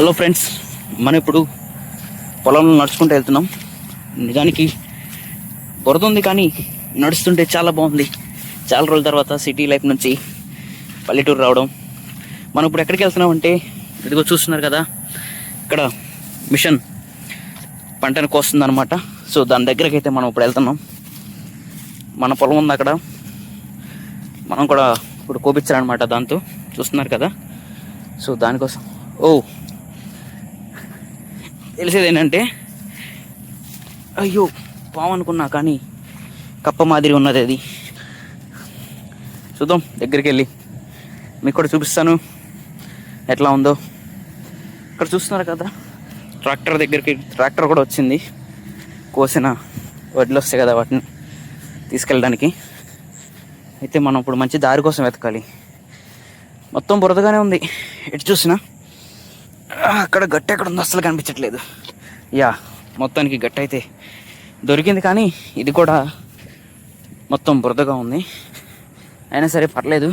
Hello friends, మనం ఇప్పుడు పొలంలో నడుచుకుంటూ వెళ్తున్నాం. నిజానికి బురద ఉంది, కానీ నడుస్తుంటే చాలా బాగుంది. చాలా రోజుల తర్వాత సిటీ లైఫ్ నుంచి పల్లెటూరు రావడం. మనం ఇప్పుడు ఎక్కడికి వెళ్తున్నాం అంటే, ఇదిగో చూస్తున్నారు కదా, ఇక్కడ మిషన్ పంటను కోస్తుంది అనమాట. సో దాని దగ్గరికి అయితే మనం ఇప్పుడు వెళ్తున్నాం. మన పొలం ఉంది అక్కడ, మనం కూడా ఇప్పుడు కోపించాలన్నమాట. దాంతో చూస్తున్నారు కదా. సో దానికోసం తెలిసేది ఏంటంటే, అయ్యో పాము అనుకున్నా, కానీ కప్ప మాదిరి ఉన్నది అది. చూద్దాం, దగ్గరికి వెళ్ళి మీకు కూడా చూపిస్తాను ఎట్లా ఉందో. ఇక్కడ చూస్తున్నారు కదా, ట్రాక్టర్ కూడా వచ్చింది. కోసిన వడ్లు వస్తాయి కదా, వాటిని తీసుకెళ్ళడానికి. అయితే మనం ఇప్పుడు మంచి దారి కోసం వెతకాలి. మొత్తం బురదగానే ఉంది ఎటు చూసినా. అక్కడ గట్టి ఎక్కడ ఉందో అసలు కనిపించట్లేదు. మొత్తానికి గట్టి అయితే దొరికింది, కానీ ఇది కూడా మొత్తం బురదగా ఉంది. అయినా సరే పర్లేదు.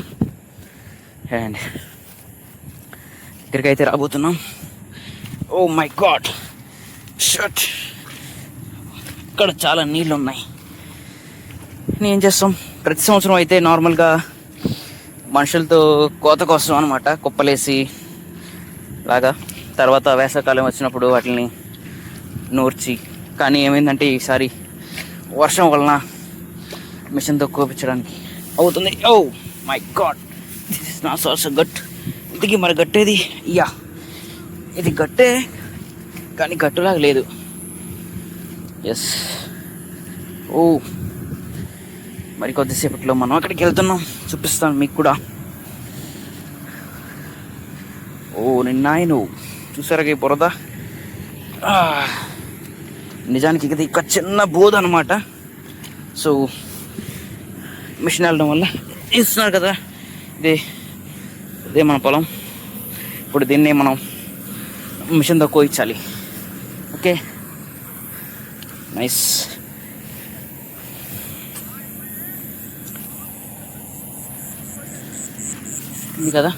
అండ్ ఇక్కడికైతే రాబోతున్నాం. Oh my god, shut! ఇక్కడ చాలా నీళ్ళు ఉన్నాయి. ఏం చేస్తాం, ప్రతి సంవత్సరం అయితే నార్మల్గా మనుషులతో కోత కోసం అనమాట, కుప్పలేసి లాగా. తర్వాత వేసవకాలం వచ్చినప్పుడు వాటిని నూర్చి. కానీ ఏమైందంటే, ఈసారి వర్షం వలన మిషన్తో కోపించడానికి అవుతుంది. Oh my god, this is not also gut. ఇంతకీ మరి గట్టేది? ఇది గట్టే, కానీ గట్టులాగా లేదు. ఎస్. మరి కొద్దిసేపట్లో మనం అక్కడికి వెళ్తున్నాం, చూపిస్తాను మీకు కూడా. నిన్నాయను చూసారా ఈ బురద. నిజానికి ఇది ఒక చిన్న బోధ అనమాట. సో మిషన్ వెళ్ళడం వల్ల ఇస్తున్నారు కదా, ఇదే మన పొలం. ఇప్పుడు దీన్ని మనం మిషన్తో కోయించాలి. Okay, nice. ఉంది కదా.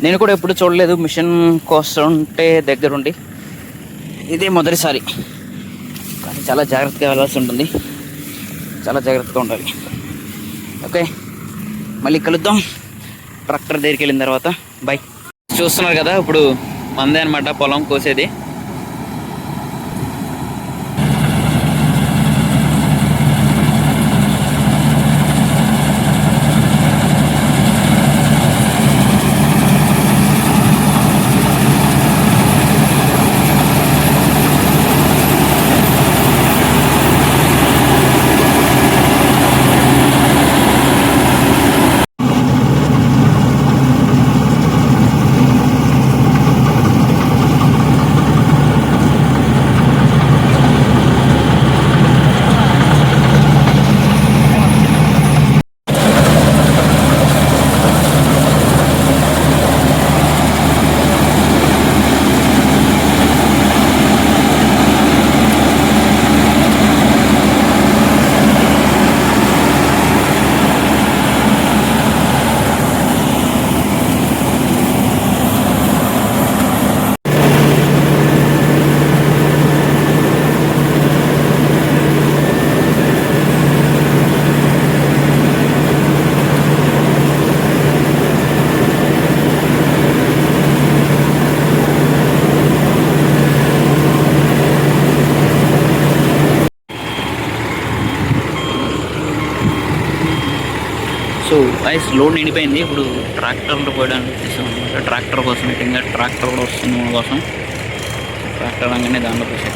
నేను కూడా ఎప్పుడు చూడలేదు మిషన్ కోస్తుంటే దగ్గరుండి. ఇదే మొదటిసారి, కానీ చాలా జాగ్రత్తగా వెళ్ళాల్సి ఉంటుంది. చాలా జాగ్రత్తగా ఉండాలి. ఓకే, మళ్ళీ కలుద్దాం ట్రాక్టర్ దగ్గరికి వెళ్ళిన తర్వాత. బాయ్. చూస్తున్నారు కదా, ఇప్పుడు మందే అనమాట పొలం కోసేది. సో ఐస్ లోడ్ నిండిపోయింది. ఇప్పుడు ట్రాక్టర్లో పోయడానికి తీసాం అనమాట. ట్రాక్టర్ కోసం, ఇంకా ట్రాక్టర్ కూడా వస్తుంది మన కోసం. ట్రాక్టర్ అనగానే దాంట్లో పోసాం.